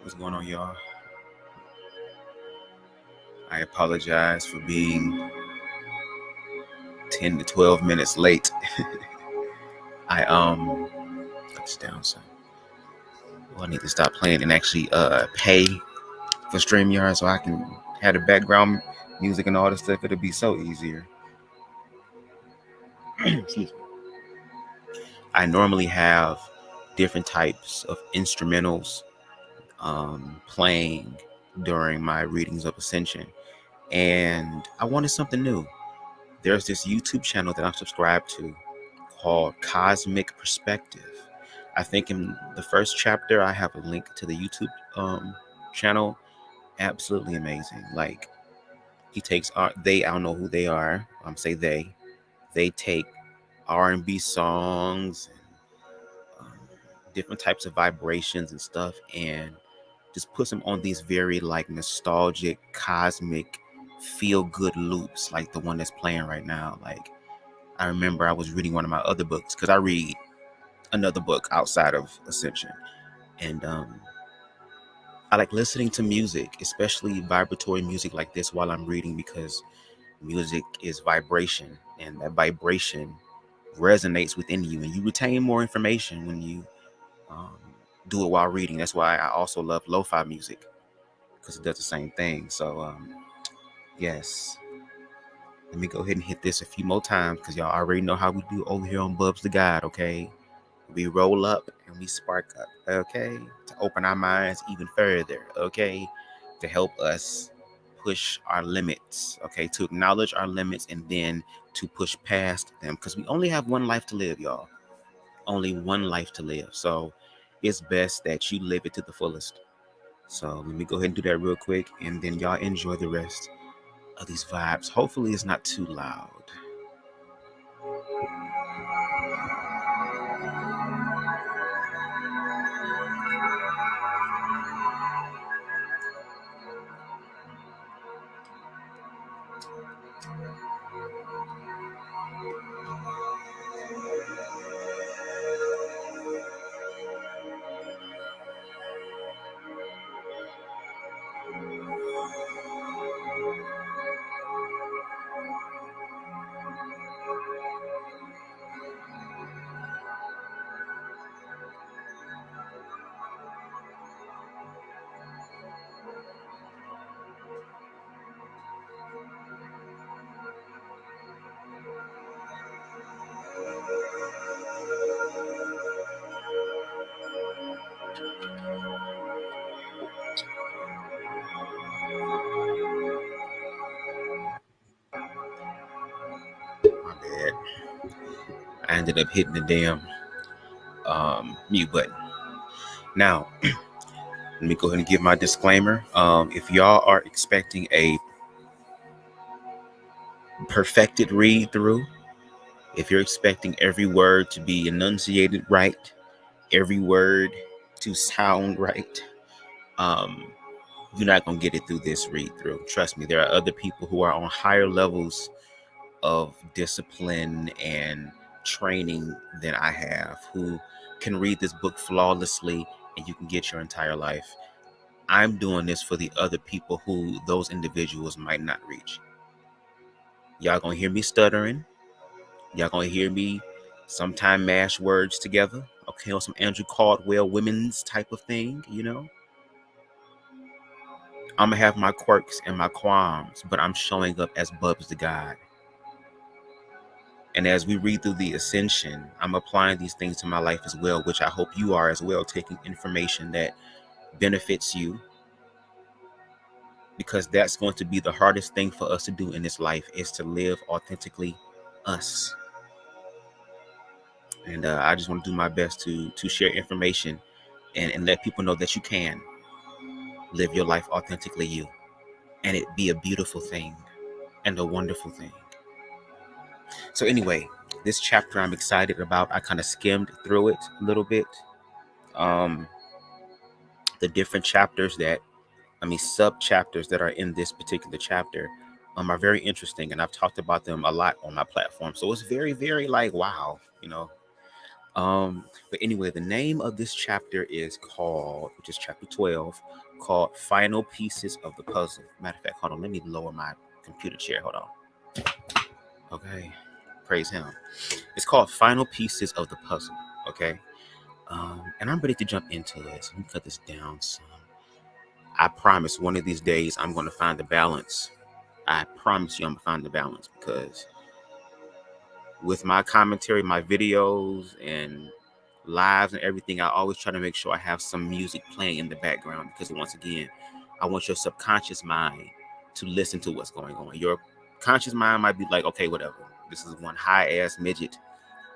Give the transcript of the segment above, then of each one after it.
What's going on, y'all? I apologize for being 10 to 12 minutes late. I cut this down some. Well, I need to stop playing and actually pay for StreamYard so I can have the background music and all this stuff. It'll be so easier. Excuse me. I normally have different types of instrumentals playing during my readings of Ascension, and I wanted something new. There's this YouTube channel that I'm subscribed to called Cosmic Perspective. I think in the first chapter, I have a link to the YouTube channel. Absolutely amazing. Like, he takes they, I don't know who they are. Say they. They take R&B songs and different types of vibrations and stuff, and just puts them on these very like nostalgic, cosmic, feel-good loops, like the one that's playing right now. Like, I remember I was reading one of my other books, because I read another book outside of Ascension, and I like listening to music, especially vibratory music like this, while I'm reading, because music is vibration, and that vibration resonates within you, and you retain more information when you do it while reading. That's why I also love lo-fi music, because it does the same thing. So yes, let me go ahead and hit this a few more times, because y'all already know how we do over here on BubzDaGawd. Okay, we roll up and we spark up, okay, to open our minds even further, okay, to help us push our limits, okay, to acknowledge our limits and then to push past them, because we only have one life to live, y'all. Only one life to live. So it's best that you live it to the fullest. So let me go ahead and do that real quick, and then y'all enjoy the rest of these vibes. Hopefully it's not too loud. My bad. I ended up hitting the damn mute button. Now, let me go ahead and give my disclaimer. If y'all are expecting a perfected read through, if you're expecting every word to be enunciated right, every word to sound right, you're not going to get it through this read through. Trust me, there are other people who are on higher levels of discipline and training than I have, who can read this book flawlessly, and you can get your entire life. I'm doing this for the other people who those individuals might not reach. Y'all gonna hear me stuttering. Y'all gonna hear me sometime mash words together, okay, on some Andrew Caldwell women's type of thing, you know. I'm gonna have my quirks and my qualms, but I'm showing up as BubzDaGawd. And as we read through the Ascension, I'm applying these things to my life as well, which I hope you are as well, taking information that benefits you, because that's going to be the hardest thing for us to do in this life, is to live authentically us. And I just want to do my best to share information and let people know that you can live your life authentically you, and it be a beautiful thing and a wonderful thing. So anyway, this chapter I'm excited about. I kind of skimmed through it a little bit. The different chapters sub chapters that are in this particular chapter are very interesting, and I've talked about them a lot on my platform. So it's very, very like, wow, you know, But anyway, the name of this chapter is called, which is chapter 12, called Final Pieces of the Puzzle. Matter of fact, hold on, let me lower my computer chair. Hold on. Okay. Praise him. It's called Final Pieces of the Puzzle. Okay. And I'm ready to jump into this. Let me cut this down some. I promise one of these days I'm going to find the balance. I promise you I'm going to find the balance, because with my commentary, my videos, and lives and everything, I always try to make sure I have some music playing in the background, because once again, I want your subconscious mind to listen to what's going on. Your conscious mind might be like, okay, whatever. This is one high-ass midget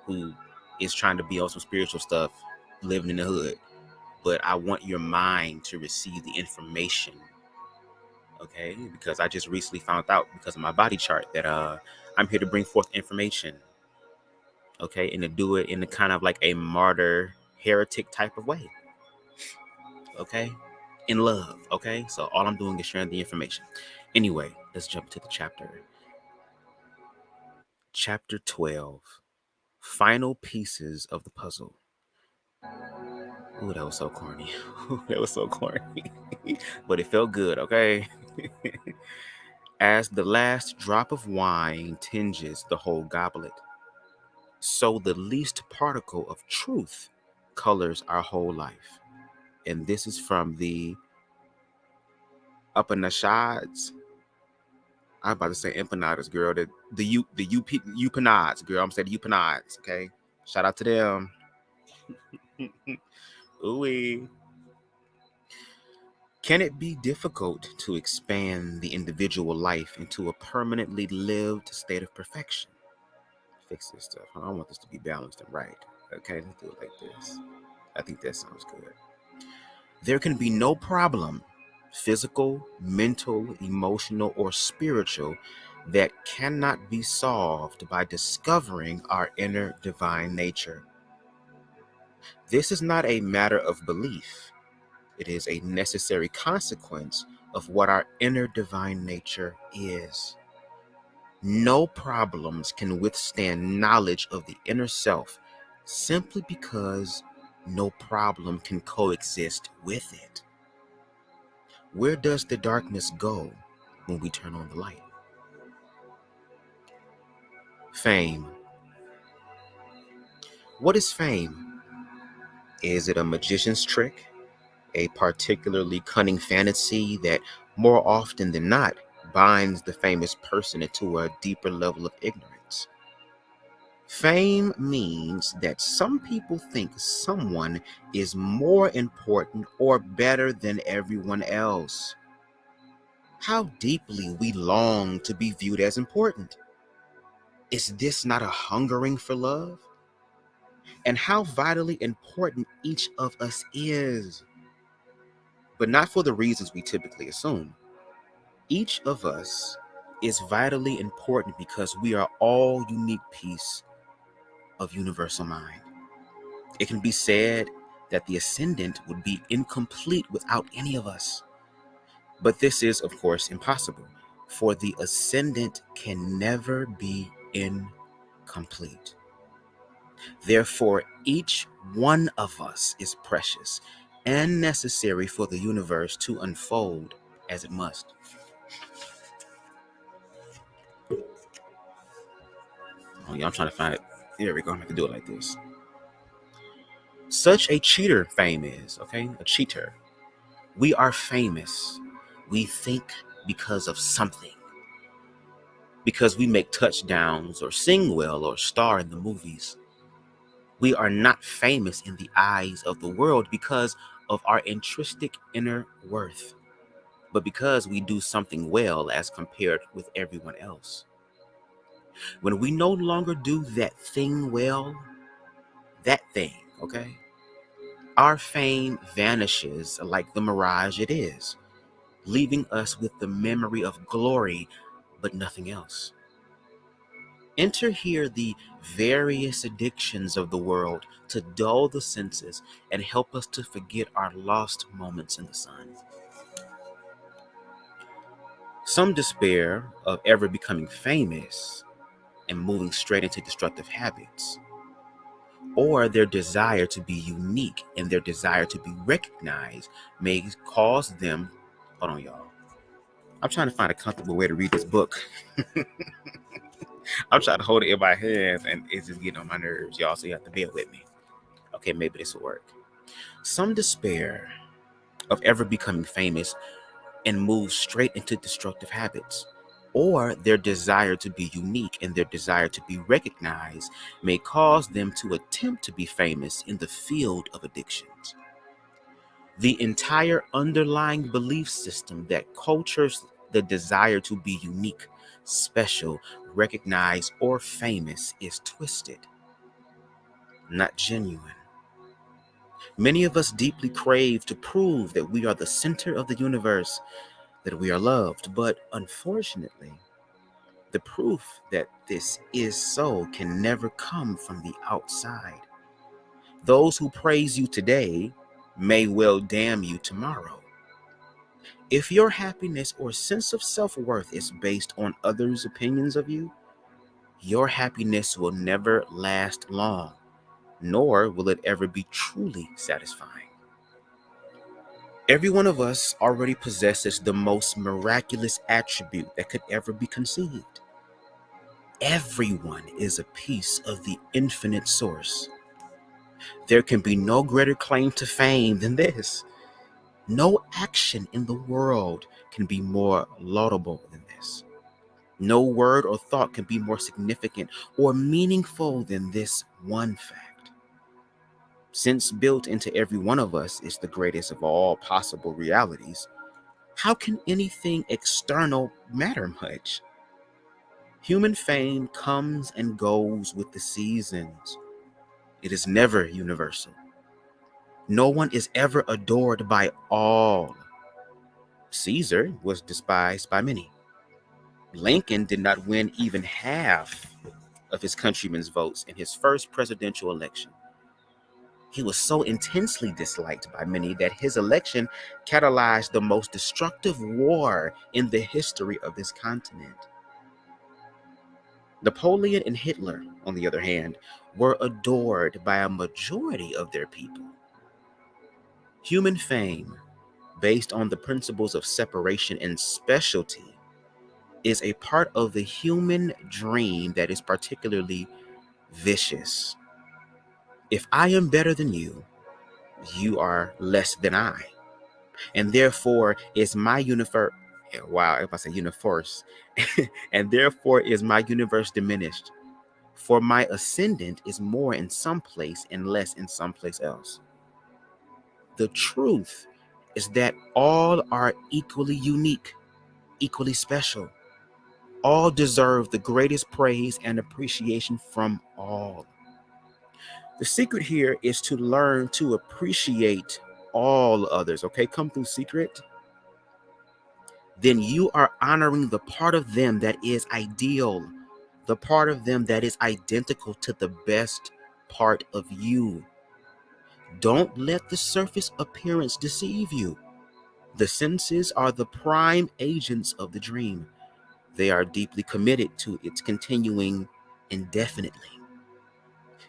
who is trying to be on some spiritual stuff, living in the hood. But I want your mind to receive the information, okay? Because I just recently found out, because of my body chart, that I'm here to bring forth information, okay? And to do it in a kind of like a martyr, heretic type of way, okay? In love, okay? So all I'm doing is sharing the information. Anyway, let's jump to the chapter. Chapter 12, Final Pieces of the Puzzle. Ooh, that was so corny. That was so corny. But it felt good, okay? As the last drop of wine tinges the whole goblet, so the least particle of truth colors our whole life. And this is from the Upanishads. I'm about to say empanadas, girl. The Upanishads, girl. I'm saying the Upanishads, okay? Shout out to them. Ooh. Can it be difficult to expand the individual life into a permanently lived state of perfection? Fix this stuff. I want this to be balanced and right. Okay, let's do it like this. I think that sounds good. There can be no problem, physical, mental, emotional, or spiritual, that cannot be solved by discovering our inner divine nature. This is not a matter of belief. It is a necessary consequence of what our inner divine nature is. No problems can withstand knowledge of the inner self, simply because no problem can coexist with it. Where does the darkness go when we turn on the light? Fame. What is fame? Is it a magician's trick? A particularly cunning fantasy that more often than not binds the famous person into a deeper level of ignorance? Fame means that some people think someone is more important or better than everyone else. How deeply we long to be viewed as important. Is this not a hungering for love? And how vitally important each of us is, but not for the reasons we typically assume. Each of us is vitally important because we are all unique piece of universal mind. It can be said that the ascendant would be incomplete without any of us. But this is, of course, impossible, for the ascendant can never be incomplete. Therefore, each one of us is precious and necessary for the universe to unfold as it must. Oh, yeah, I'm trying to find it. There we go. I'm going to do it like this. Such a cheater fame is, okay? A cheater. We are famous. We think because of something. Because we make touchdowns or sing well or star in the movies. We are not famous in the eyes of the world because of our intrinsic inner worth, but because we do something well as compared with everyone else. When we no longer do that thing well, that thing, okay, our fame vanishes like the mirage it is, leaving us with the memory of glory, but nothing else. Enter here the various addictions of the world to dull the senses and help us to forget our lost moments in the sun. Some despair of ever becoming famous and moving straight into destructive habits. or their desire to be unique and their desire to be recognized may cause them. Hold on, y'all. I'm trying to find a comfortable way to read this book. I'm trying to hold it in my hands and it's just getting on my nerves, y'all, so you have to bear with me. Okay, maybe this will work. Some despair of ever becoming famous and move straight into destructive habits, or their desire to be unique and their desire to be recognized may cause them to attempt to be famous in the field of addictions. The entire underlying belief system that cultures the desire to be unique, special, recognized, or famous is twisted, not genuine. Many of us deeply crave to prove that we are the center of the universe, that we are loved, but unfortunately, the proof that this is so can never come from the outside. Those who praise you today may well damn you tomorrow. If your happiness or sense of self-worth is based on others' opinions of you, your happiness will never last long, nor will it ever be truly satisfying. Every one of us already possesses the most miraculous attribute that could ever be conceived. Everyone is a piece of the infinite source. There can be no greater claim to fame than this. No action in the world can be more laudable than this. No word or thought can be more significant or meaningful than this one fact. Since built into every one of us is the greatest of all possible realities, how can anything external matter much? Human fame comes and goes with the seasons. It is never universal. No one is ever adored by all. Caesar was despised by many. Lincoln did not win even half of his countrymen's votes in his first presidential election. He was so intensely disliked by many that his election catalyzed the most destructive war in the history of this continent. Napoleon and Hitler, on the other hand, were adored by a majority of their people. Human fame, based on the principles of separation and specialty, is a part of the human dream that is particularly vicious. If I am better than you, you are less than I, and therefore is my universe. Wow, if I say universe, and therefore is my universe diminished. For my ascendant is more in some place and less in some place else. The truth is that all are equally unique, equally special. All deserve the greatest praise and appreciation from all. The secret here is to learn to appreciate all others, okay? Come through, secret. Then you are honoring the part of them that is ideal, the part of them that is identical to the best part of you. Don't let the surface appearance deceive you. The senses are the prime agents of the dream. They are deeply committed to its continuing indefinitely.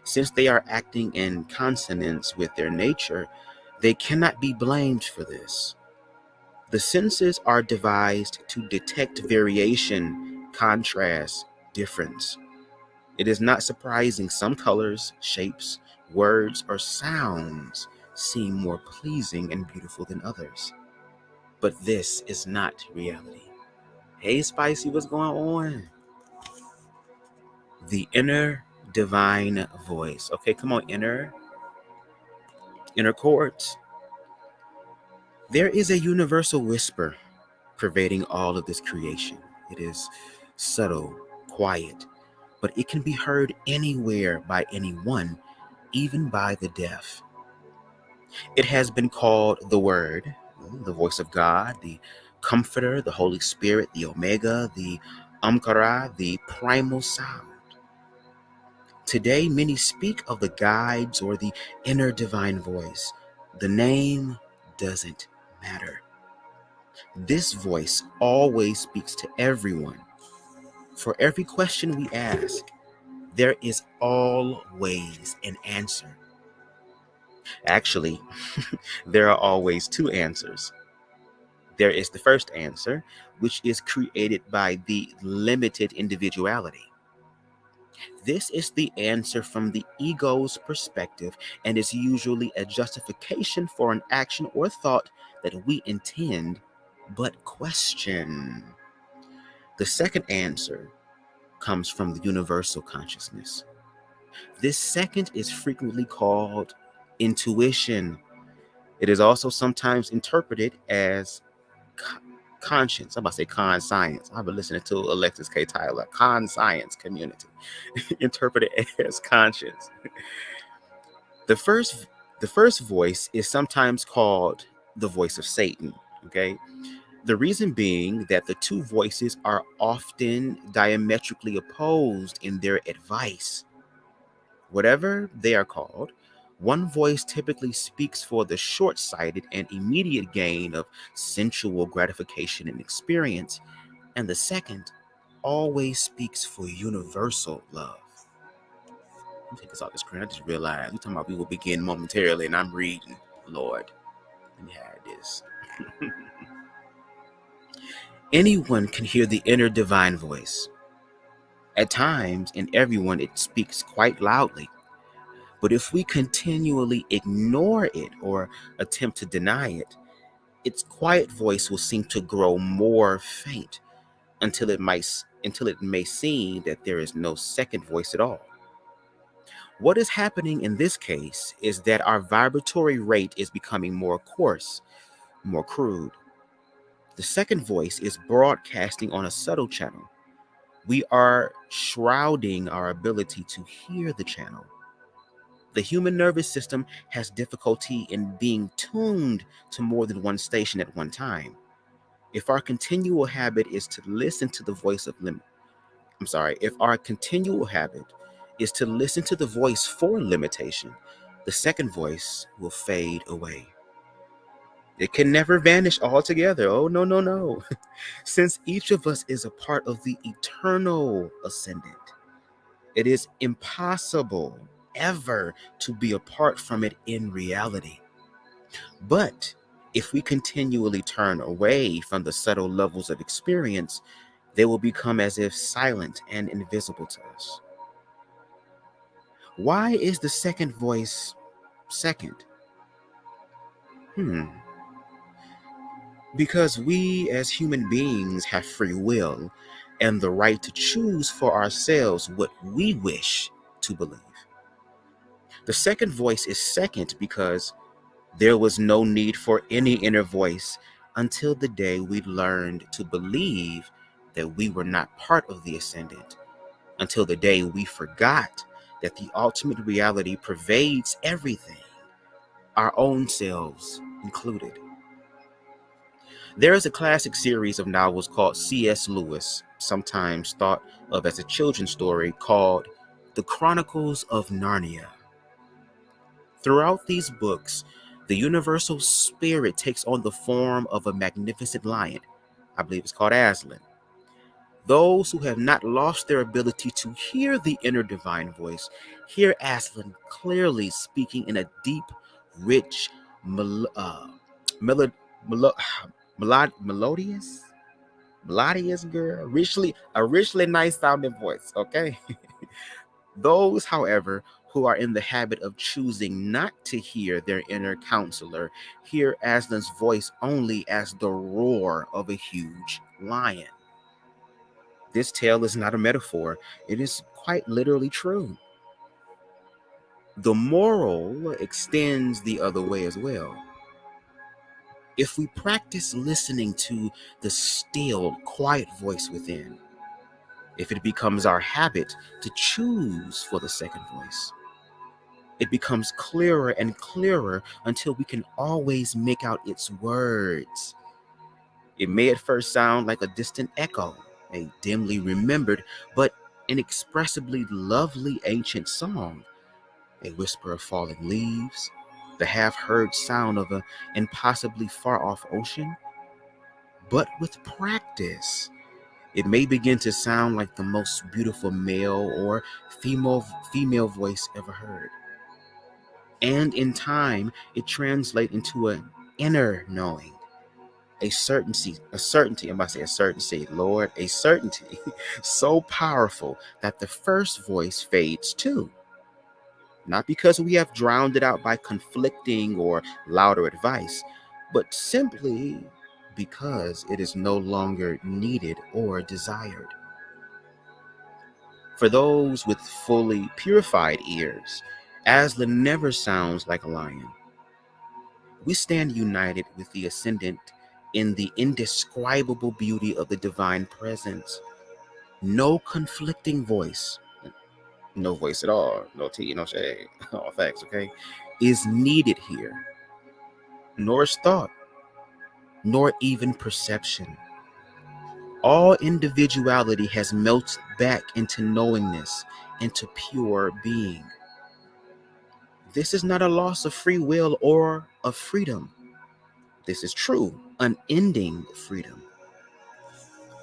Since they are acting in consonance with their nature, they cannot be blamed for this. The senses are devised to detect variation, contrast, difference. It is not surprising some colors, shapes, words, or sounds seem more pleasing and beautiful than others. But this is not reality. Hey, Spicy, what's going on? The inner divine voice. Okay, come on, inner chords. There is a universal whisper pervading all of this creation. It is subtle, quiet, but it can be heard anywhere by anyone, even by the deaf. It has been called the Word, the voice of God, the Comforter, the Holy Spirit, the Omega, the Amkara, the primal sound. Today, many speak of the guides or the inner divine voice. The name doesn't matter. This voice always speaks to everyone. For every question we ask, There is always an answer. Actually, there are always two answers. There is the first answer, which is created by the limited individuality. This is the answer from the ego's perspective and is usually a justification for an action or thought that we intend but question. The second answer comes from the universal consciousness. This second is frequently called intuition. It is also sometimes interpreted as conscience. I'm about to say con science. I've been listening to Alexis K. Tyler, con science community, interpreted as conscience. The first voice is sometimes called the voice of Satan. Okay. The reason being that the two voices are often diametrically opposed in their advice. Whatever they are called, one voice typically speaks for the short sighted and immediate gain of sensual gratification and experience, and the second always speaks for universal love. Let me take this off the screen. I just realized we're talking about we will begin momentarily, and I'm reading. Lord, let me hide this. Anyone can hear the inner divine voice. At times, in everyone, it speaks quite loudly. But if we continually ignore it or attempt to deny it, its quiet voice will seem to grow more faint until it may seem that there is no second voice at all. What is happening in this case is that our vibratory rate is becoming more coarse, more crude. The second voice is broadcasting on a subtle channel. We are shrouding our ability to hear the channel. The human nervous system has difficulty in being tuned to more than one station at one time. If our continual habit is to listen to the voice of if our continual habit is to listen to the voice for limitation, the second voice will fade away. It can never vanish altogether. Oh, no, no, no. Since each of us is a part of the eternal ascendant, it is impossible ever to be apart from it in reality. But if we continually turn away from the subtle levels of experience, they will become as if silent and invisible to us. Why is the second voice second? Because we as human beings have free will and the right to choose for ourselves what we wish to believe. The second voice is second because there was no need for any inner voice until the day we learned to believe that we were not part of the ascendant, until the day we forgot that the ultimate reality pervades everything, our own selves included. There is a classic series of novels called C.S. Lewis, sometimes thought of as a children's story, called The Chronicles of Narnia. Throughout these books, the universal spirit takes on the form of a magnificent lion. I believe it's called Aslan. Those who have not lost their ability to hear the inner divine voice hear Aslan clearly speaking in a deep, rich, melodious girl, a richly nice sounding voice. Okay. Those, however, who are in the habit of choosing not to hear their inner counselor hear Aslan's voice only as the roar of a huge lion. This tale is not a metaphor, it is quite literally true. The moral extends the other way as well. If we practice listening to the still, quiet voice within, if it becomes our habit to choose for the second voice, it becomes clearer and clearer until we can always make out its words. It may at first sound like a distant echo, a dimly remembered but inexpressibly lovely ancient song, a whisper of falling leaves, the half-heard sound of an impossibly far-off ocean. But with practice, It may begin to sound like the most beautiful male or female voice ever heard. And in time, it translates into an inner knowing, I'm about to say a certainty, Lord, a certainty so powerful that the first voice fades too. Not because we have drowned it out by conflicting or louder advice, but simply because it is no longer needed or desired. For those with fully purified ears, Aslan never sounds like a lion. We stand united with the Ascendant in the indescribable beauty of the divine presence. No conflicting voice, no voice at all, no tea, no shade, all facts, okay, is needed here, nor is thought, nor even perception. All individuality has melted back into knowingness, into pure being. This is not a loss of free will or of freedom. This is true, unending freedom.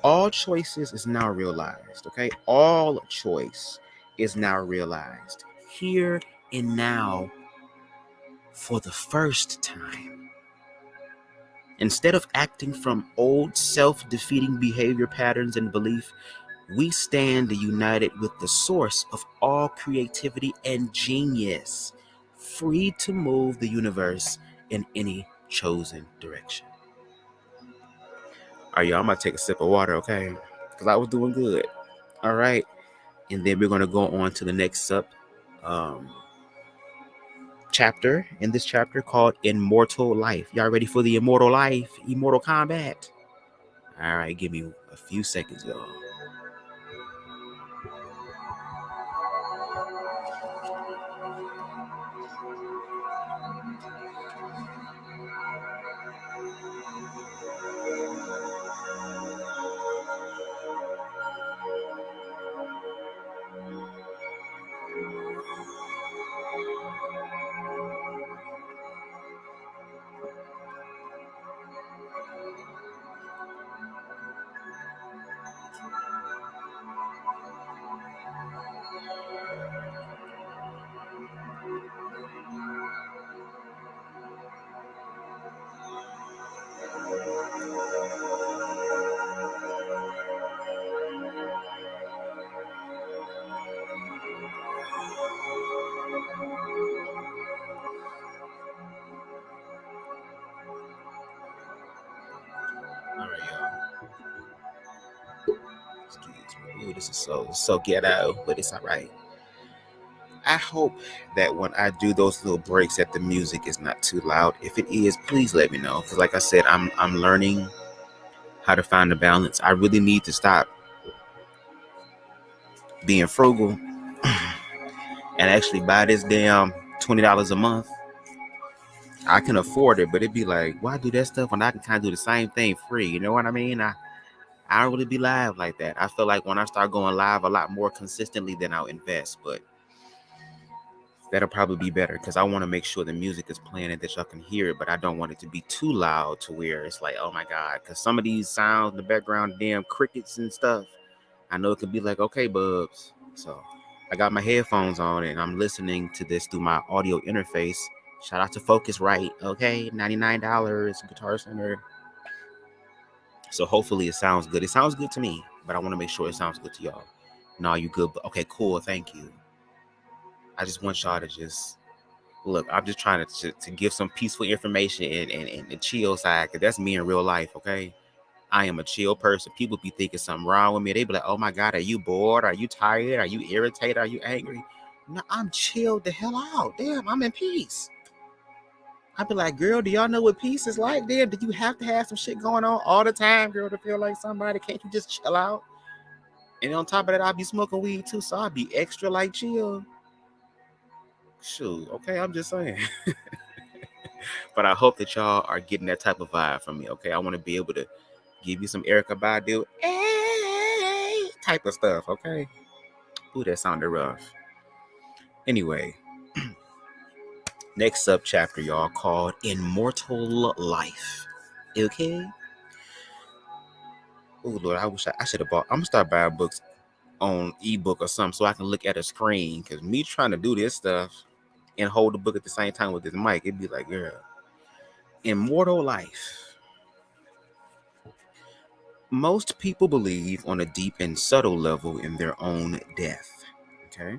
All choices is now realized, okay? All choice is now realized here and now for the first time. Instead of acting from old self-defeating behavior patterns and belief, we stand united with the source of all creativity and genius, free to move the universe in any chosen direction. All right, y'all, I'm going to take a sip of water, okay? Because I was doing good. All right. And then we're going to go on to the next um, chapter in this chapter called Immortal Life. Y'all ready for the immortal life? Immortal combat? All right, give me a few seconds, y'all. All right, y'all. Excuse me. Ooh, this is so ghetto, but it's all right. I hope that when I do those little breaks that the music is not too loud. If it is, please let me know. Because like I said, I'm learning how to find the balance. I really need to stop being frugal and actually buy this damn $20 a month. I can afford it, but it'd be like, why do that stuff when I can kind of do the same thing free? You know what I mean? I don't really be live like that. I feel like when I start going live a lot more consistently, then I'll invest. But that'll probably be better because I want to make sure the music is playing and that y'all can hear it, but I don't want it to be too loud to where it's like, oh my God, because some of these sounds in the background, damn crickets and stuff, I know it could be like, okay, Bubs. So I got my headphones on and I'm listening to this through my audio interface. Shout out to Focusrite, okay? $99, Guitar Center. So hopefully it sounds good. It sounds good to me, but I want to make sure it sounds good to y'all. No, you good? Okay, cool. Thank you. I just want y'all to just look. I'm just trying to give some peaceful information and the chill side, because that's me in real life, okay? I am a chill person. People be thinking something wrong with me. They be like, oh my God, are you bored? Are you tired? Are you irritated? Are you angry? No, I'm chilled the hell out. Damn, I'm in peace. I be like, girl, do y'all know what peace is like? Damn, do you have to have some shit going on all the time, girl, to feel like somebody? Can't you just chill out? And on top of that, I'll be smoking weed too, so I'll be extra like chill. Shoot, okay, I'm just saying. But I hope that y'all are getting that type of vibe from me, okay? I want to be able to give you some Erykah Badu, hey, type of stuff, okay? Ooh, that sounded rough. Anyway, next up chapter, y'all, called Immortal Life, okay? Oh Lord, I should have bought. I'm gonna start buying books on ebook or something so I can look at a screen. Cause me trying to do this stuff and hold the book at the same time with this mic, it'd be like, girl, immortal life. Most people believe on a deep and subtle level in their own death. Okay,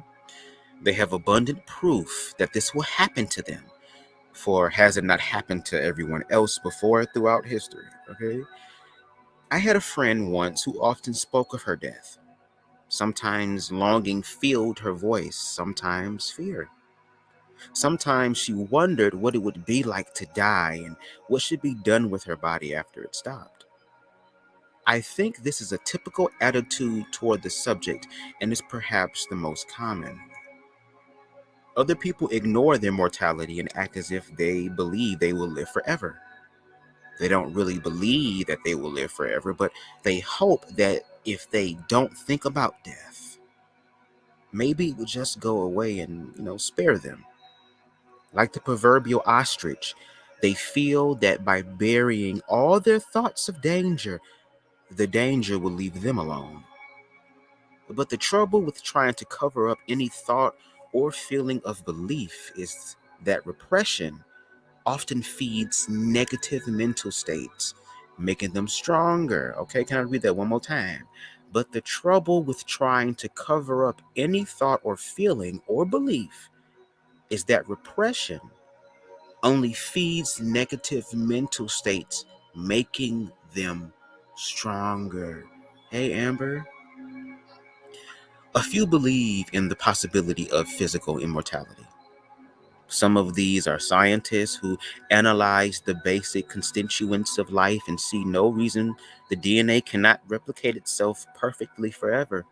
they have abundant proof that this will happen to them. For has it not happened to everyone else before throughout history? Okay, I had a friend once who often spoke of her death. Sometimes longing filled her voice, sometimes fear. Sometimes she wondered what it would be like to die and what should be done with her body after it stopped. I think this is a typical attitude toward the subject and is perhaps the most common. Other people ignore their mortality and act as if they believe they will live forever. They don't really believe that they will live forever, but they hope that if they don't think about death, maybe it will just go away and, spare them. Like the proverbial ostrich, they feel that by burying all their thoughts of danger, the danger will leave them alone. But the trouble with trying to cover up any thought or feeling of belief is that repression often feeds negative mental states, making them stronger. Okay, can I read that one more time? But the trouble with trying to cover up any thought or feeling or belief is that repression only feeds negative mental states, making them stronger. Hey, Amber. A few believe in the possibility of physical immortality. Some of these are scientists who analyze the basic constituents of life and see no reason the DNA cannot replicate itself perfectly forever.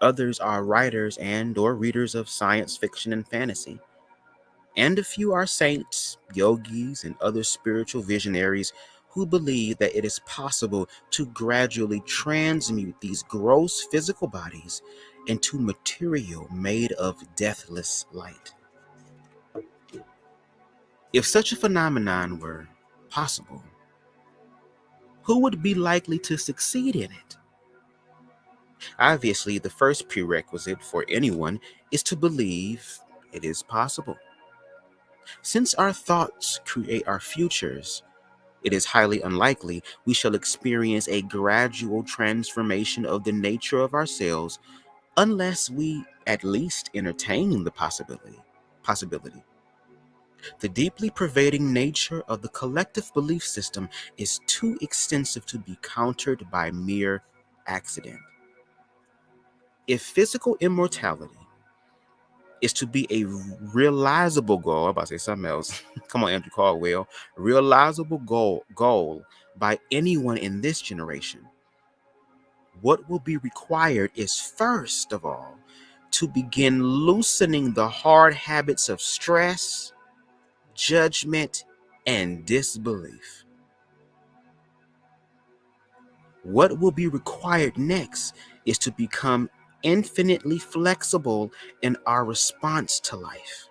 Others are writers and or readers of science fiction and fantasy. And a few are saints, yogis, and other spiritual visionaries who believe that it is possible to gradually transmute these gross physical bodies into material made of deathless light. If such a phenomenon were possible, who would be likely to succeed in it? Obviously, the first prerequisite for anyone is to believe it is possible. Since our thoughts create our futures, it is highly unlikely we shall experience a gradual transformation of the nature of ourselves unless we at least entertain the possibility. The deeply pervading nature of the collective belief system is too extensive to be countered by mere accident. If physical immortality is to be a realizable goal, I'm about to say something else. Come on, Andrew Caldwell. Realizable goal by anyone in this generation, what will be required is first of all to begin loosening the hard habits of stress, judgment, and disbelief. What will be required next is to become infinitely flexible in our response to life.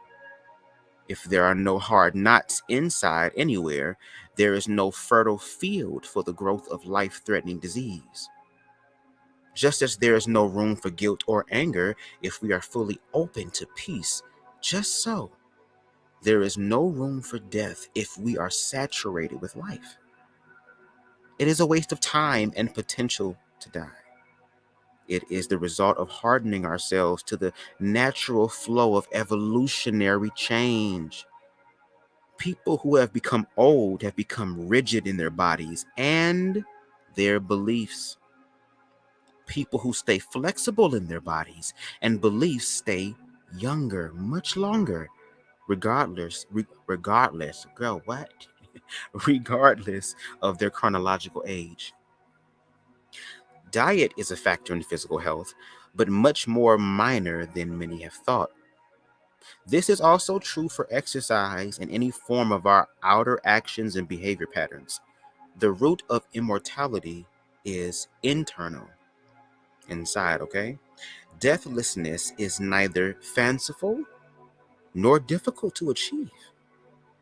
If there are no hard knots inside anywhere, there is no fertile field for the growth of life-threatening disease. Just as there is no room for guilt or anger if we are fully open to peace, just so there is no room for death if we are saturated with life. It is a waste of time and potential to die. It is the result of hardening ourselves to the natural flow of evolutionary change. People who have become old have become rigid in their bodies and their beliefs. People who stay flexible in their bodies and beliefs stay younger, much longer, regardless, girl, what? Regardless of their chronological age. Diet is a factor in physical health, but much more minor than many have thought. This is also true for exercise and any form of our outer actions and behavior patterns. The root of immortality is internal, inside, okay? Deathlessness is neither fanciful nor difficult to achieve.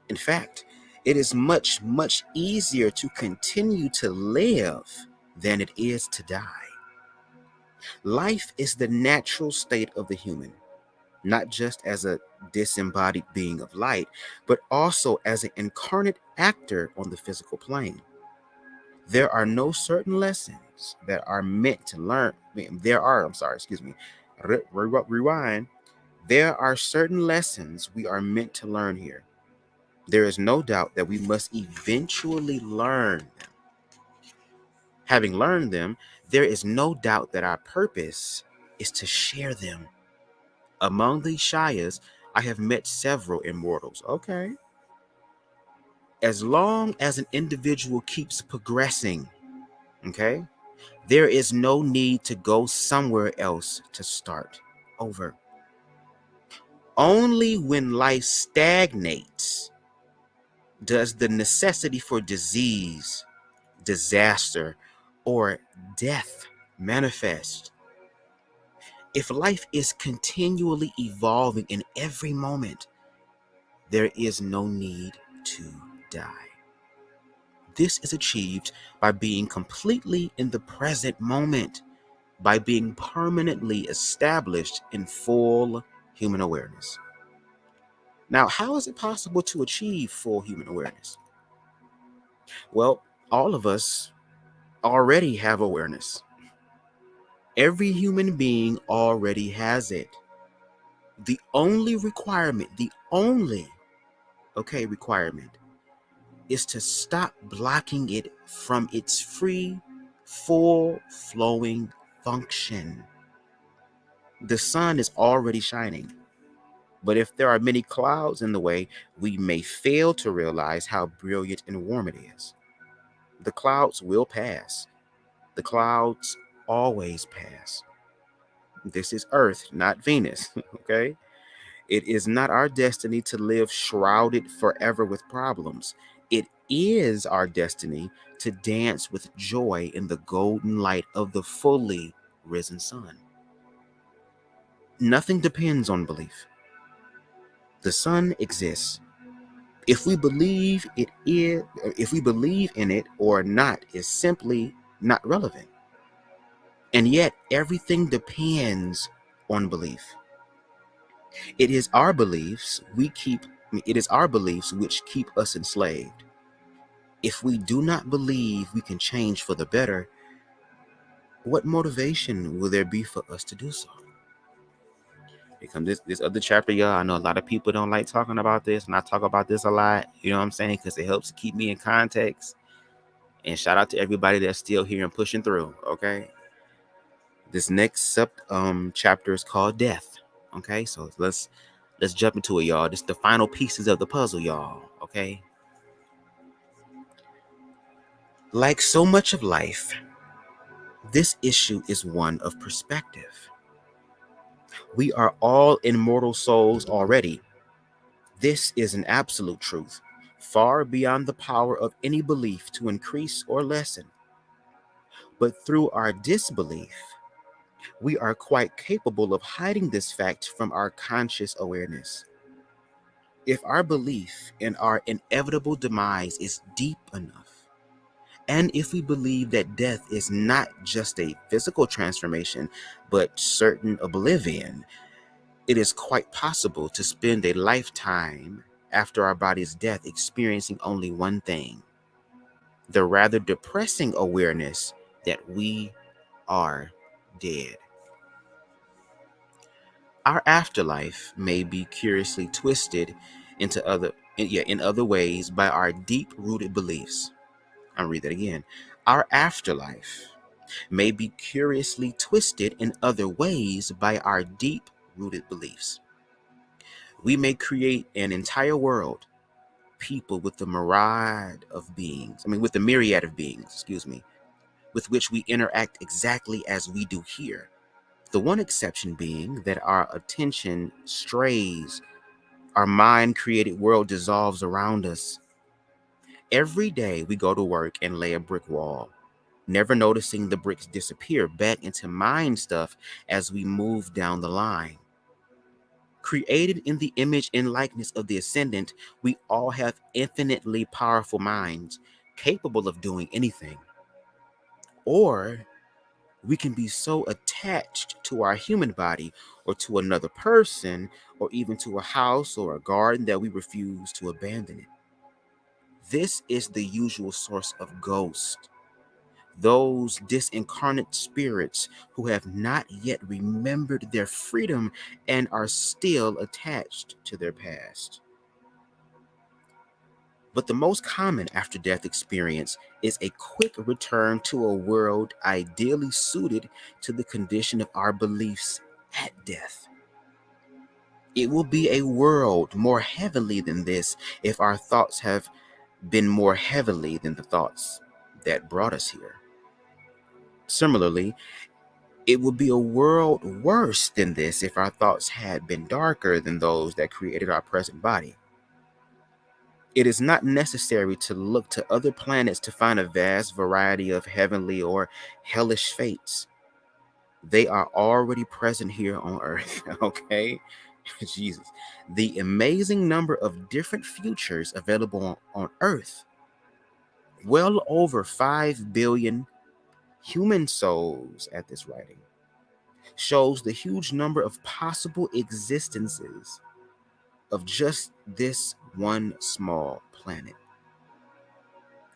In fact, it is much, much easier to continue to live than it is to die. Life is the natural state of the human, not just as a disembodied being of light, but also as an incarnate actor on the physical plane. There are no certain lessons that are meant to learn. I'm sorry, excuse me. Rewind. There are certain lessons we are meant to learn here. There is no doubt that we must eventually learn them. Having learned them, there is no doubt that our purpose is to share them. Among these Shias, I have met several immortals. Okay. As long as an individual keeps progressing, okay, there is no need to go somewhere else to start over. Only when life stagnates does the necessity for disease, disaster, or death manifest. If life is continually evolving in every moment, there is no need to die. This is achieved by being completely in the present moment, by being permanently established in full human awareness. Now, how is it possible to achieve full human awareness? Well, all of us already have awareness. Every human being already has it. The only requirement, requirement is to stop blocking it from its free, full flowing function. The sun is already shining, but if there are many clouds in the way, we may fail to realize how brilliant and warm it is. The clouds will pass. The clouds always pass. This is Earth, not Venus, okay? It is not our destiny to live shrouded forever with problems. It is our destiny to dance with joy in the golden light of the fully risen sun. Nothing depends on belief. The sun exists. If we believe in it or not is simply not relevant. And yet everything depends on belief. It is our beliefs which keep us enslaved. If we do not believe we can change for the better, what motivation will there be for us to do so? Here comes this other chapter, y'all. I know a lot of people don't like talking about this, and I talk about this a lot, you know what I'm saying? Because it helps keep me in context. And shout out to everybody that's still here and pushing through, okay? This next chapter is called Death. Okay, so let's jump into it, y'all. This is the final pieces of the puzzle, y'all. Okay. Like so much of life, this issue is one of perspective. We are all immortal souls already. This is an absolute truth, far beyond the power of any belief to increase or lessen. But through our disbelief, we are quite capable of hiding this fact from our conscious awareness. If our belief in our inevitable demise is deep enough, and if we believe that death is not just a physical transformation, but certain oblivion, it is quite possible to spend a lifetime after our body's death experiencing only one thing: the rather depressing awareness that we are dead. Our afterlife may be curiously twisted in other ways by our deep-rooted beliefs. I'll read that again. Our afterlife may be curiously twisted in other ways by our deep-rooted beliefs. We may create an entire world, people with the myriad of beings, with which we interact exactly as we do here. The one exception being that our attention strays, our mind-created world dissolves around us. Every day we go to work and lay a brick wall, never noticing the bricks disappear back into mind stuff as we move down the line. Created in the image and likeness of the Ascendant, we all have infinitely powerful minds, capable of doing anything. Or we can be so attached to our human body or to another person or even to a house or a garden that we refuse to abandon it. This is the usual source of ghosts, those disincarnate spirits who have not yet remembered their freedom and are still attached to their past. But the most common after death experience is a quick return to a world ideally suited to the condition of our beliefs at death. It will be a world more heavenly than this if our thoughts have been more heavenly than the thoughts that brought us here. Similarly, it will be a world worse than this if our thoughts had been darker than those that created our present body. It is not necessary to look to other planets to find a vast variety of heavenly or hellish fates. They are already present here on Earth, okay? Jesus. The amazing number of different futures available on Earth, well over 5 billion human souls at this writing, shows the huge number of possible existences of just this one small planet.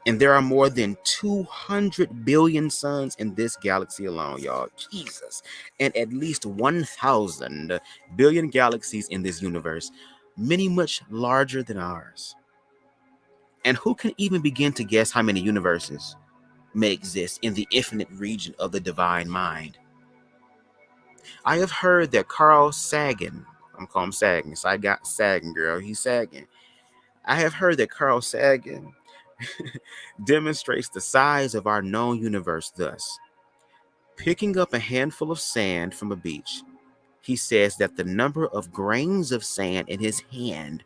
And there are more than 200 billion suns in this galaxy alone, y'all. Jesus. And at least 1,000 billion galaxies in this universe, many much larger than ours. And who can even begin to guess how many universes may exist in the infinite region of the divine mind? I have heard that Carl Sagan, I'm calling him Sagan, so I got Sagan, girl, he's Sagan. I have heard that Carl Sagan demonstrates the size of our known universe thus. Picking up a handful of sand from a beach, he says that the number of grains of sand in his hand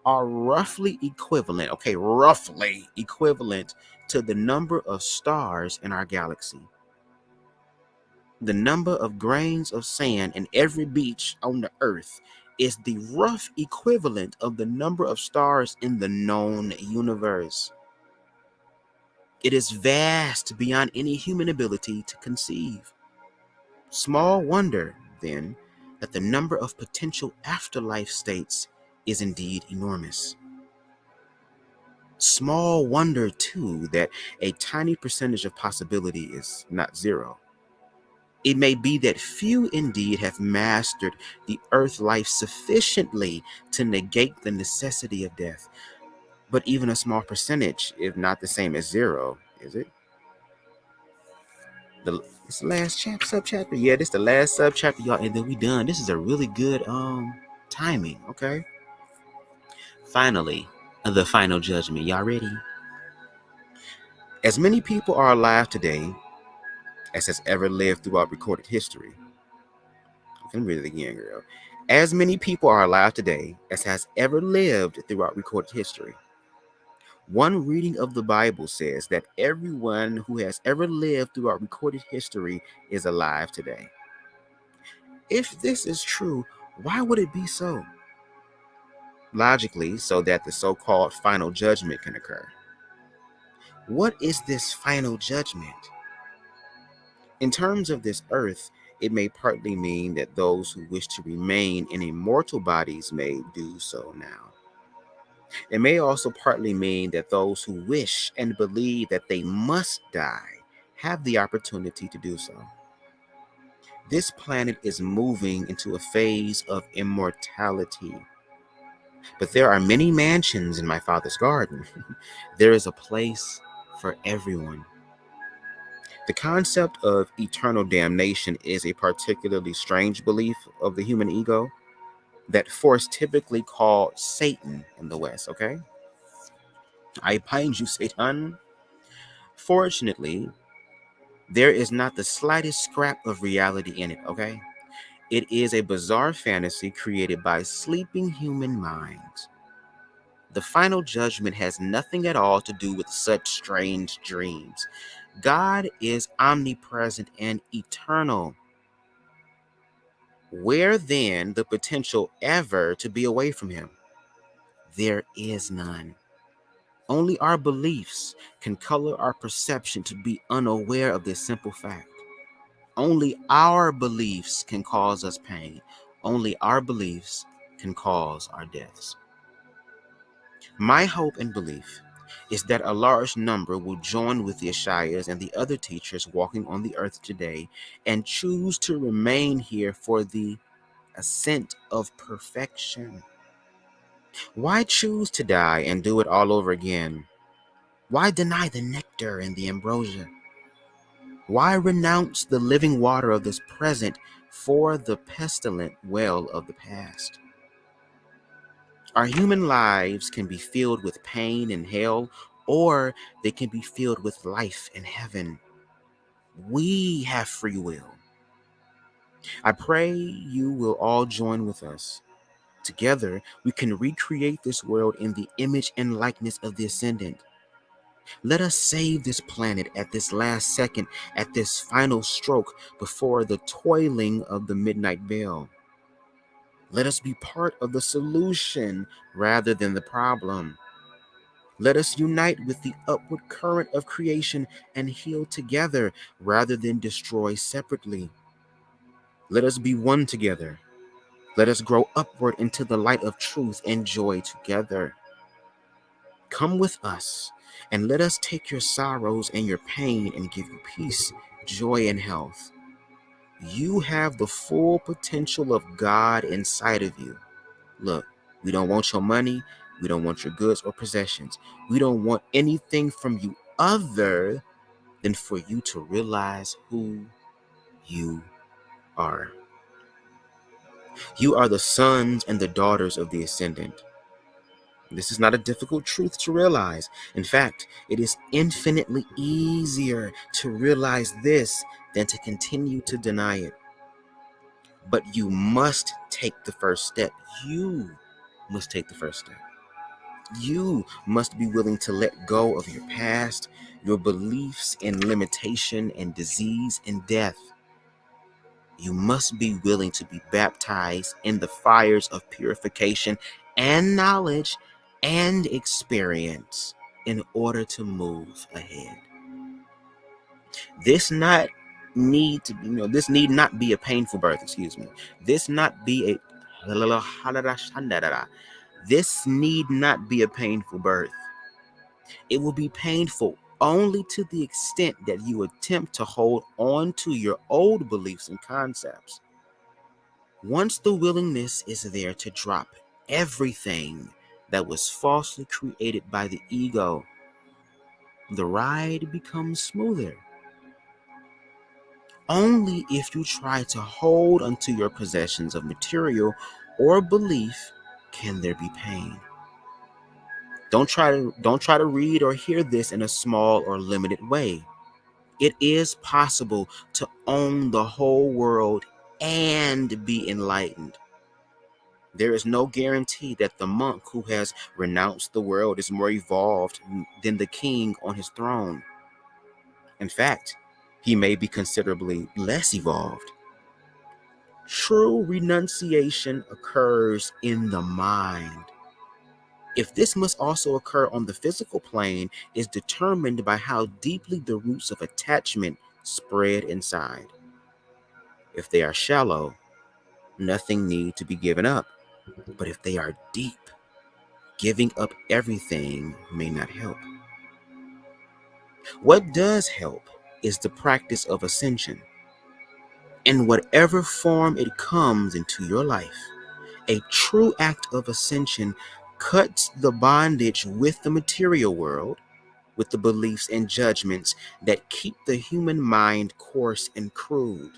are roughly equivalent, roughly equivalent to the number of stars in our galaxy. The number of grains of sand in every beach on the earth is the rough equivalent of the number of stars in the known universe. It is vast beyond any human ability to conceive. Small wonder, then, that the number of potential afterlife states is indeed enormous. Small wonder, too, that a tiny percentage of possibility is not zero. It may be that few indeed have mastered the earth life sufficiently to negate the necessity of death. But even a small percentage is not the same as zero, is it? It's the last sub-chapter. Yeah, this is the last sub-chapter, y'all, and then we done. This is a really good timing, okay? Finally, the final judgment. Y'all ready? As many people are alive today as has ever lived throughout recorded history. Let me read it again, girl. As many people are alive today as has ever lived throughout recorded history. One reading of the Bible says that everyone who has ever lived throughout recorded history is alive today. If this is true, why would it be so? Logically, so that the so-called final judgment can occur. What is this final judgment? In terms of this earth, it may partly mean that those who wish to remain in immortal bodies may do so now. It may also partly mean that those who wish and believe that they must die have the opportunity to do so. This planet is moving into a phase of immortality. But there are many mansions in my Father's garden. There is a place for everyone. The concept of eternal damnation is a particularly strange belief of the human ego that force typically called Satan in the West, okay? I bind you, Satan. Fortunately, there is not the slightest scrap of reality in it, okay? It is a bizarre fantasy created by sleeping human minds. The final judgment has nothing at all to do with such strange dreams. God is omnipresent and eternal. Where then the potential ever to be away from him? There is none. Only our beliefs can color our perception to be unaware of this simple fact. Only our beliefs can cause us pain. Only our beliefs can cause our deaths. My hope and belief is that a large number will join with the Ashayas and the other teachers walking on the earth today and choose to remain here for the ascent of perfection. Why choose to die and do it all over again? Why deny the nectar and the ambrosia? Why renounce the living water of this present for the pestilent well of the past? Our human lives can be filled with pain and hell, or they can be filled with life and heaven. We have free will. I pray you will all join with us. Together, we can recreate this world in the image and likeness of the Ascendant. Let us save this planet at this last second, at this final stroke before the toiling of the midnight bell. Let us be part of the solution rather than the problem. Let us unite with the upward current of creation and heal together rather than destroy separately. Let us be one together. Let us grow upward into the light of truth and joy together. Come with us and let us take your sorrows and your pain and give you peace, joy, and health. You have the full potential of God inside of you. Look, we don't want your money. We don't want your goods or possessions. We don't want anything from you other than for you to realize who you are. You are the sons and the daughters of the Ascendant. This is not a difficult truth to realize. In fact, it is infinitely easier to realize this than to continue to deny it. But you must take the first step. You must take the first step. You must be willing to let go of your past, your beliefs in limitation and disease and death. You must be willing to be baptized in the fires of purification and knowledge and experience in order to move ahead. This not need to be, this need not be a painful birth, This not be a this need not be a painful birth. It will be painful only to the extent that you attempt to hold on to your old beliefs and concepts. Once the willingness is there to drop everything that was falsely created by the ego, the ride becomes smoother. Only if you try to hold onto your possessions of material or belief can there be pain. Don't try to read or hear this in a small or limited way. It is possible to own the whole world and be enlightened. There is no guarantee that the monk who has renounced the world is more evolved than the king on his throne. In fact, he may be considerably less evolved. True renunciation occurs in the mind. If this must also occur on the physical plane, is determined by how deeply the roots of attachment spread inside. If they are shallow, nothing need to be given up. But if they are deep, giving up everything may not help. What does help is the practice of ascension. In whatever form it comes into your life, a true act of ascension cuts the bondage with the material world, with the beliefs and judgments that keep the human mind coarse and crude.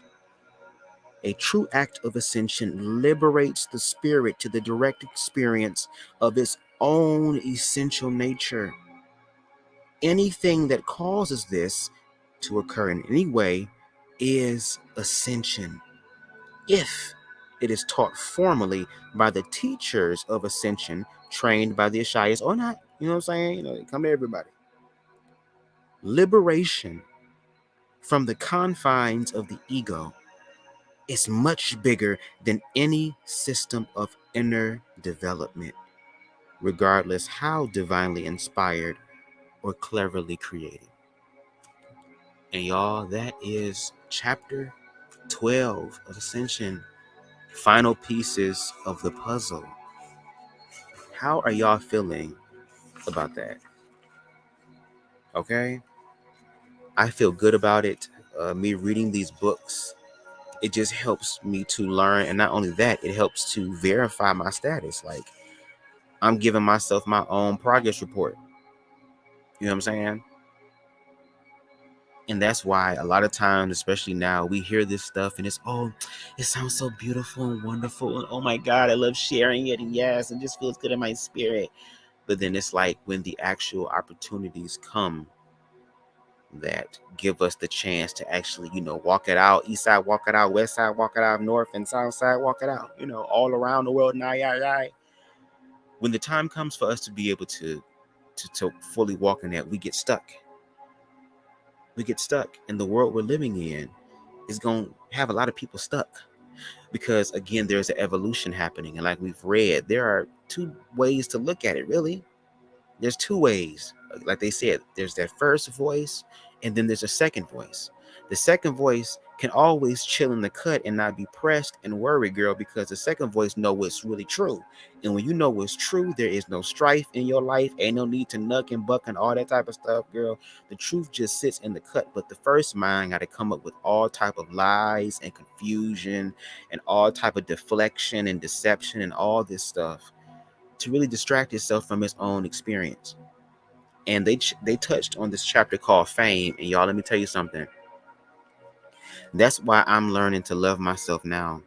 A true act of ascension liberates the spirit to the direct experience of its own essential nature. Anything that causes this to occur in any way is ascension, if it is taught formally by the teachers of ascension trained by the Ashayas or not. You know what I'm saying? They come to everybody. Liberation from the confines of the ego is much bigger than any system of inner development, regardless how divinely inspired or cleverly created. And y'all, that is chapter 12 of Ascension. Final pieces of the puzzle. How are y'all feeling about that? Okay? I feel good about it. Me reading these books, it just helps me to learn. And not only that, it helps to verify my status. Like, I'm giving myself my own progress report. You know what I'm saying? And that's why a lot of times, especially now, we hear this stuff and it's, oh, it sounds so beautiful and wonderful. And oh my God, I love sharing it. And yes, it just feels good in my spirit. But then it's like when the actual opportunities come that give us the chance to actually, walk it out. East side, walk it out. West side, walk it out. North and south side, walk it out. All around the world. When the time comes for us to be able to fully walk in that, we get stuck. And the world we're living in is going to have a lot of people stuck because, again, there's an evolution happening. And like we've read, there are two ways to look at it, really. There's two ways. Like they said, there's that first voice and then there's a second voice. The second voice can always chill in the cut and not be pressed and worried, girl, because the second voice know what's really true. And when you know what's true, there is no strife in your life. Ain't no need to nuck and buck and all that type of stuff, girl. The truth just sits in the cut. But the first mind got to come up with all type of lies and confusion and all type of deflection and deception and all this stuff to really distract itself from its own experience. And they touched on this chapter called fame. And y'all, let me tell you something. That's why I'm learning to love myself now,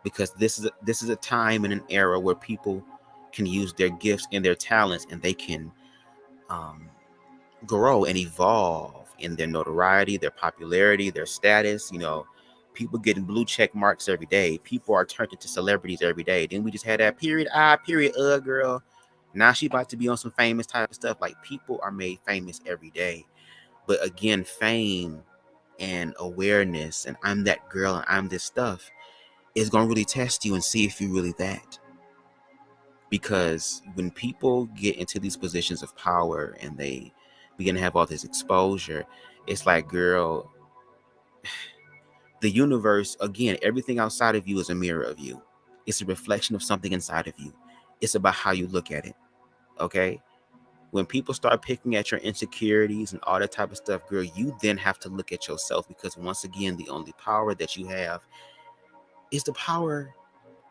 because this is a time and an era where people can use their gifts and their talents, and they can grow and evolve in their notoriety, their popularity, their status. People getting blue check marks every day. People are turned into celebrities every day. Then we just had that period girl. Now she about to be on some famous type of stuff. Like, people are made famous every day. But again, fame and awareness and I'm that girl and I'm this stuff is going to really test you and see if you're really that. Because when people get into these positions of power and they begin to have all this exposure, it's like, girl, the universe, again, everything outside of you is a mirror of you. It's a reflection of something inside of you. It's about how you look at it. Okay? When people start picking at your insecurities and all that type of stuff, girl, you then have to look at yourself, because once again, the only power that you have is the power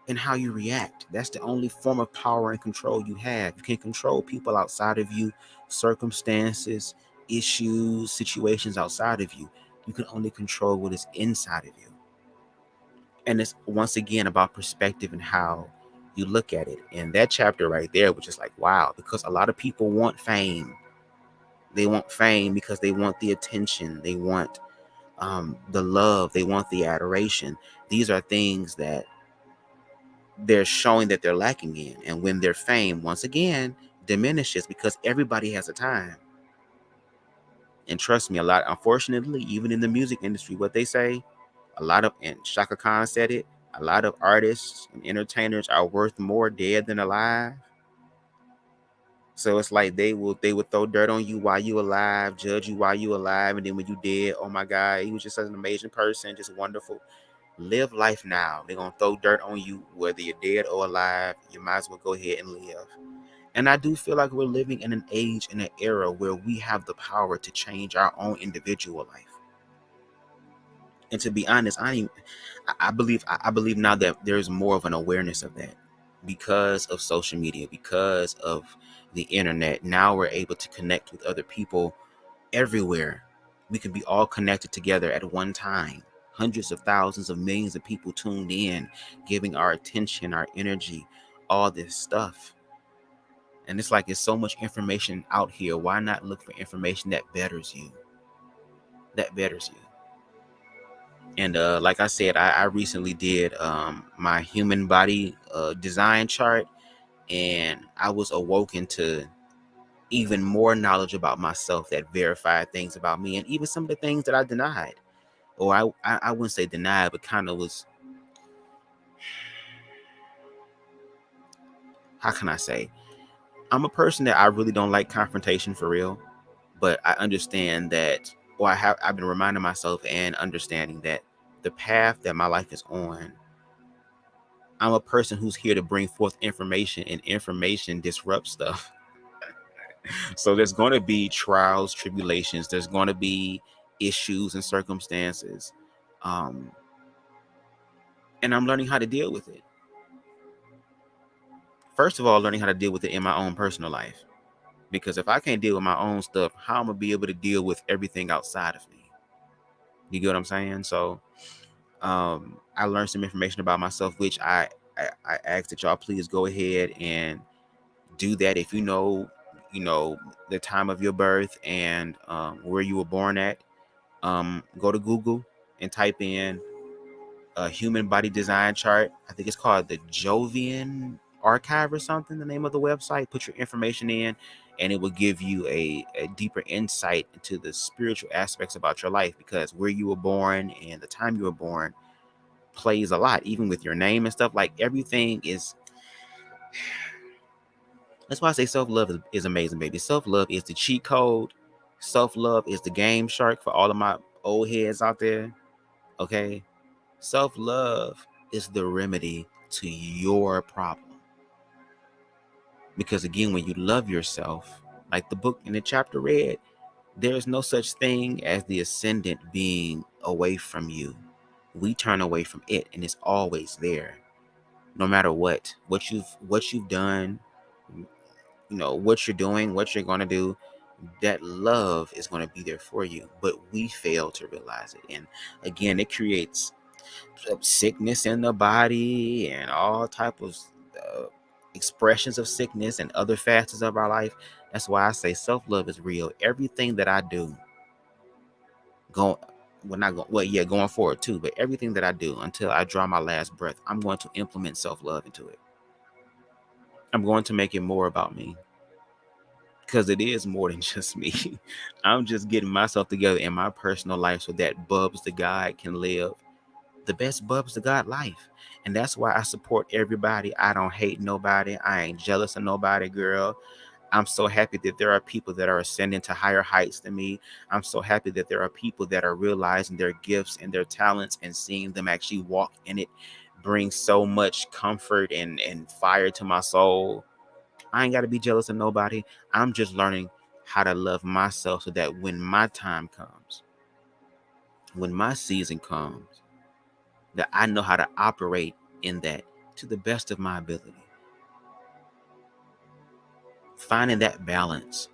in how you react. That's the only form of power and control you have. You can't control people outside of you, circumstances, issues, situations outside of you. You can only control what is inside of you. And it's once again about perspective and how you look at it. And that chapter right there was just like, wow, because a lot of people want fame. They want fame because they want the attention. They want the love. They want the adoration. These are things that they're showing that they're lacking in. And when their fame, once again, diminishes, because everybody has a time. And trust me, unfortunately, even in the music industry, what they say, and Shaka Khan said it, a lot of artists and entertainers are worth more dead than alive. So it's like they would throw dirt on you while you alive, judge you while you alive, and then when you dead, oh my God, he was just such an amazing person, just wonderful. Live life now. They're gonna throw dirt on you whether you're dead or alive. You might as well go ahead and live. And I do feel like we're living in an age, in an era where we have the power to change our own individual life. And to be honest, I believe now that there's more of an awareness of that because of social media, because of the internet. Now we're able to connect with other people everywhere. We can be all connected together at one time. Hundreds of thousands of millions of people tuned in, giving our attention, our energy, all this stuff. And it's like, there's so much information out here. Why not look for information that betters you? And like I said, I recently did my human body design chart, and I was awoken to even more knowledge about myself that verified things about me, and even some of the things that I denied. Or I wouldn't say denied, but kind of was, how can I say? I'm a person that I really don't like confrontation, for real. But I understand that, or I've been reminding myself and understanding that the path that my life is on, I'm a person who's here to bring forth information, and information disrupts stuff. So there's going to be trials, tribulations. There's going to be issues and circumstances. Um, and I'm learning how to deal with it. First of all, learning how to deal with it in my own personal life. Because if I can't deal with my own stuff, how am I going to be able to deal with everything outside of me? You get what I'm saying? So I learned some information about myself, which I ask that y'all please go ahead and do that. If you know the time of your birth and where you were born at, go to Google and type in a human body design chart. I think it's called the Jovian Archive or something, the name of the website. Put your information in, and it will give you a deeper insight into the spiritual aspects about your life, because where you were born and the time you were born plays a lot, even with your name and stuff. Like, everything is. That's why I say self-love is amazing, baby. Self-love is the cheat code. Self-love is the game shark for all of my old heads out there. Okay? Self-love is the remedy to your problem. Because again, when you love yourself, like the book in the chapter read, there's no such thing as the ascendant being away from you. We turn away from it, and it's always there. No matter what you've done, what you're doing, what you're going to do, that love is going to be there for you. But we fail to realize it. And again, it creates sickness in the body and all type of expressions of sickness and other facets of our life. That's why I say self-love is real. Everything that I do, going forward too, but everything that I do until I draw my last breath, I'm going to implement self-love into it. I'm going to make it more about me, because it is more than just me. I'm just getting myself together in my personal life so that BubzDaGawd can live the best BubzDaGawd life. And that's why I support everybody. I don't hate nobody. I ain't jealous of nobody, girl. I'm so happy that there are people that are ascending to higher heights than me. I'm so happy that there are people that are realizing their gifts and their talents, and seeing them actually walk in it brings so much comfort and fire to my soul. I ain't got to be jealous of nobody. I'm just learning how to love myself so that when my time comes, when my season comes, that I know how to operate in that to the best of my ability. Finding that balance.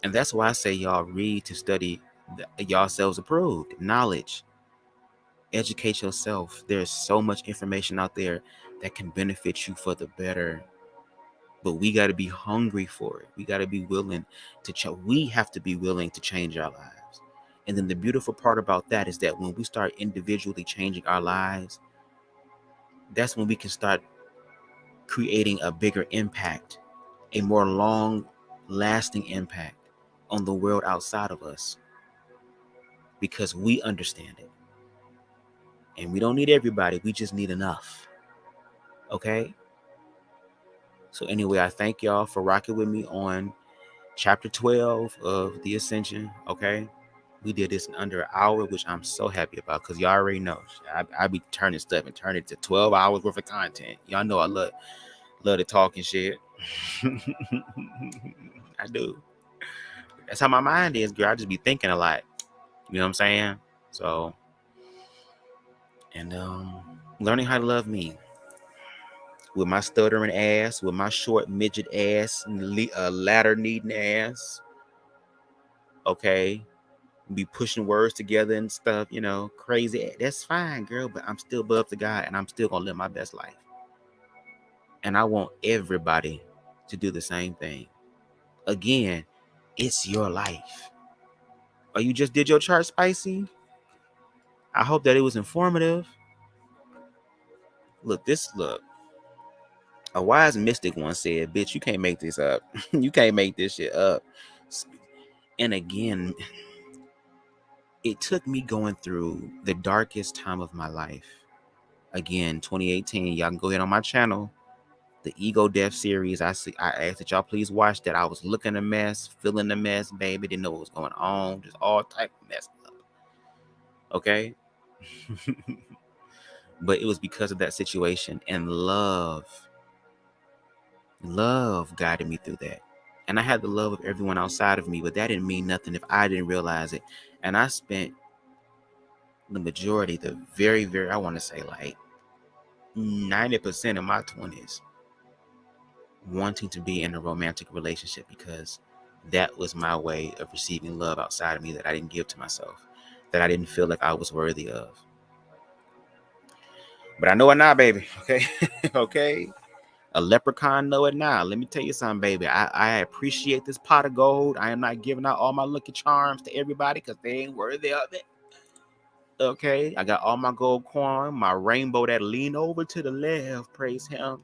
And that's why I say y'all read to study y'all selves approved. Knowledge. Educate yourself. There's so much information out there that can benefit you for the better. But we got to be hungry for it. We got to be willing to we have to be willing to change our lives. And then the beautiful part about that is that when we start individually changing our lives, that's when we can start creating a bigger impact, a more long-lasting impact on the world outside of us, because we understand it. And we don't need everybody. We just need enough. Okay? So anyway, I thank y'all for rocking with me on chapter 12 of the Ascension. Okay? We did this in under an hour, which I'm so happy about, because y'all already know I be turning stuff and turning it to 12 hours worth of content. Y'all know I love to talk and shit. I do. That's how my mind is, girl. I just be thinking a lot. You know what I'm saying? So, and learning how to love me with my stuttering ass, with my short midget ass, ladder needing ass. Okay, be pushing words together and stuff. Crazy. That's fine, girl. But I'm still BubzDaGawd, and I'm still gonna live my best life. And I want everybody to do the same thing. Again, it's your life. Or you just did your chart, Spicy? I hope that it was informative. Look. A wise mystic once said, bitch, you can't make this up. You can't make this shit up. And again, it took me going through the darkest time of my life. Again, 2018, y'all can go ahead on my channel, the Ego Death series. I asked that y'all please watch that. I was looking a mess, feeling a mess, baby. Didn't know what was going on. Just all type of messed up. Okay. But it was because of that situation, and love guided me through that. And I had the love of everyone outside of me, but that didn't mean nothing if I didn't realize it. And I spent the majority, the very, very, I want to say like 90% of my 20s wanting to be in a romantic relationship, because that was my way of receiving love outside of me that I didn't give to myself, that I didn't feel like I was worthy of. But I know it now, baby. Okay. Okay. A leprechaun know it now. Let me tell you something, baby. I appreciate this pot of gold. I am not giving out all my lucky charms to everybody because they ain't worthy of it. Okay. I got all my gold coin, my rainbow that lean over to the left. Praise him.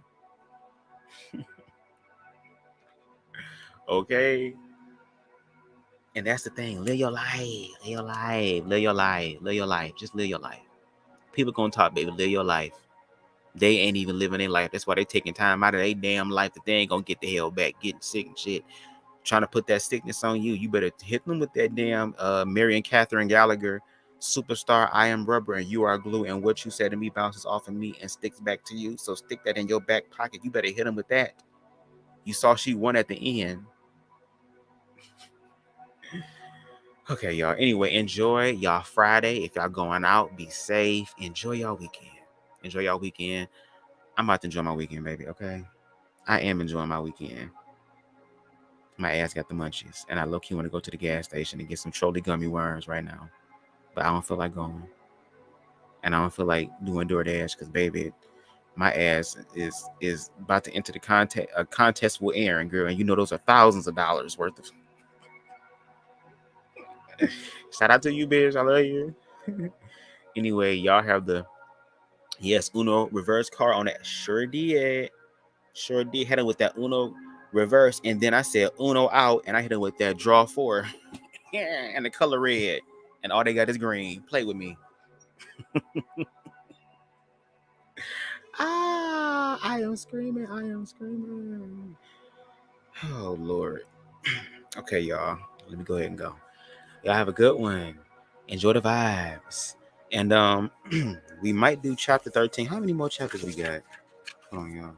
Okay. And that's the thing. Live your life. Live your life. Live your life. Live your life. Just live your life. People gonna talk, baby. Live your life. They ain't even living their life. That's why they taking time out of their damn life that they ain't gonna get the hell back, getting sick and shit. Trying to put that sickness on you. You better hit them with that damn Mary and Catherine Gallagher superstar. I am rubber and you are glue, and what you said to me bounces off of me and sticks back to you. So stick that in your back pocket. You better hit them with that. You saw she won at the end. Okay, y'all. Anyway, enjoy y'all Friday. If y'all going out, be safe. Enjoy y'all weekend. Enjoy y'all weekend. I'm about to enjoy my weekend, baby. Okay. I am enjoying my weekend. My ass got the munchies, and I low-key want to go to the gas station and get some trolley gummy worms right now. But I don't feel like going. And I don't feel like doing DoorDash because, baby, my ass is about to enter the contest with Aaron, girl. And you know those are thousands of dollars worth of. Shout out to you, bitch. I love you. Anyway, y'all have the Uno reverse card on that. Sure did. Sure did. Hit him with that Uno reverse. And then I said Uno out. And I hit him with that draw 4. And the color red. And all they got is green. Play with me. I am screaming. I am screaming. Oh, Lord. Okay, y'all. Let me go ahead and go. Y'all have a good one. Enjoy the vibes. And we might do chapter 13. How many more chapters we got? Hold on, y'all.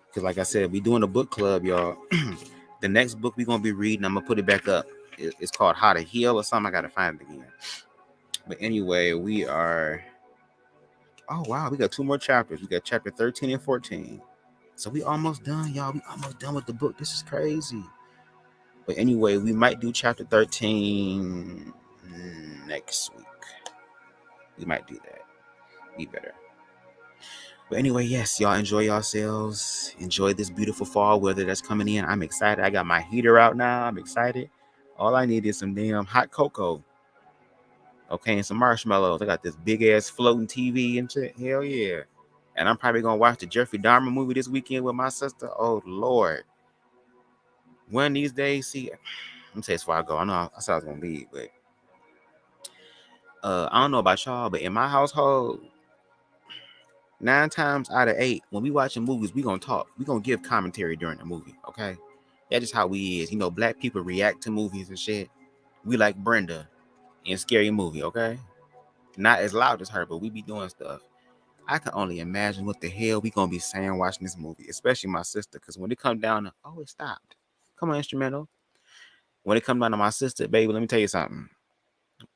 Because like I said, we doing a book club, y'all. The next book we going to be reading, I'm going to put it back up. It's called How to Heal or something. I got to find it again. But anyway, we are... Oh, wow. We got 2 more chapters. We got chapter 13 and 14. So we almost done, y'all. We almost done with the book. This is crazy. But anyway, we might do chapter 13 next week. We might do that. Be better. But anyway, yes, y'all enjoy yourselves. Enjoy this beautiful fall weather that's coming in. I'm excited. I got my heater out now. I'm excited. All I need is some damn hot cocoa. Okay, and some marshmallows. I got this big ass floating TV and shit. Hell yeah. And I'm probably gonna watch the Jeffrey Dahmer movie this weekend with my sister. Oh Lord. One of these days, see, I'm saying before I go. I know I said I was gonna leave, but I don't know about y'all, but in my household, 9 times out of 8, when we watching movies, we gonna talk. We gonna give commentary during the movie, okay? That's just how we is. You know, black people react to movies and shit. We like Brenda in Scary Movie, okay? Not as loud as her, but we be doing stuff. I can only imagine what the hell we gonna be saying watching this movie, especially my sister, because when it come down to, oh, it stopped. Come on, instrumental. When it come down to my sister, baby, let me tell you something.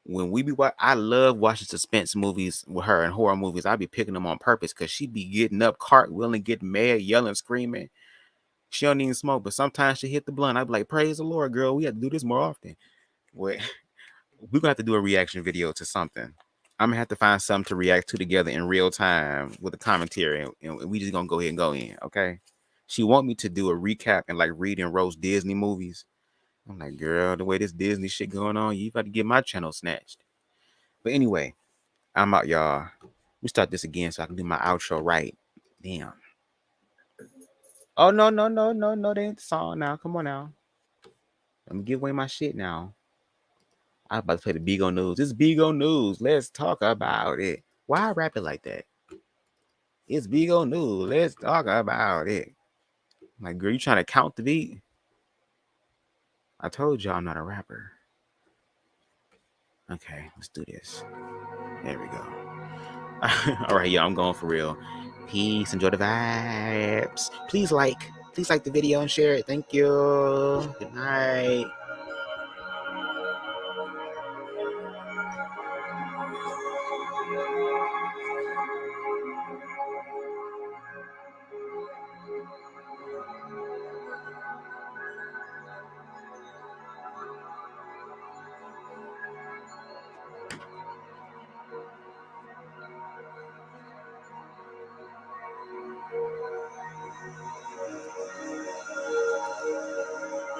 When we be I love watching suspense movies with her and horror movies. I be picking them on purpose because she be getting up, cartwheeling, getting mad, yelling, screaming. She don't even smoke, but sometimes she hit the blunt. I be like, praise the Lord, girl. We have to do this more often. We're gonna have to do a reaction video to something. I'm gonna have to find something to react to together in real time with a commentary, and we just gonna go ahead and go in, okay? She want me to do a recap and like read and roast Disney movies. I'm like, girl, the way this Disney shit going on, you about to get my channel snatched. But anyway, I'm out, y'all. We start this again so I can do my outro right. Damn. Oh, no. That ain't the song now. Come on now. Let me give away my shit now. I'm about to play the Bigo News. It's Bigo News. Let's talk about it. Why I rap it like that? It's Bigo News. Let's talk about it. Like, girl, you trying to count the beat? I told y'all I'm not a rapper. Okay, let's do this. There we go. All right, y'all, I'm going for real. Peace. Enjoy the vibes. Please like the video and share it. Thank you. Good night.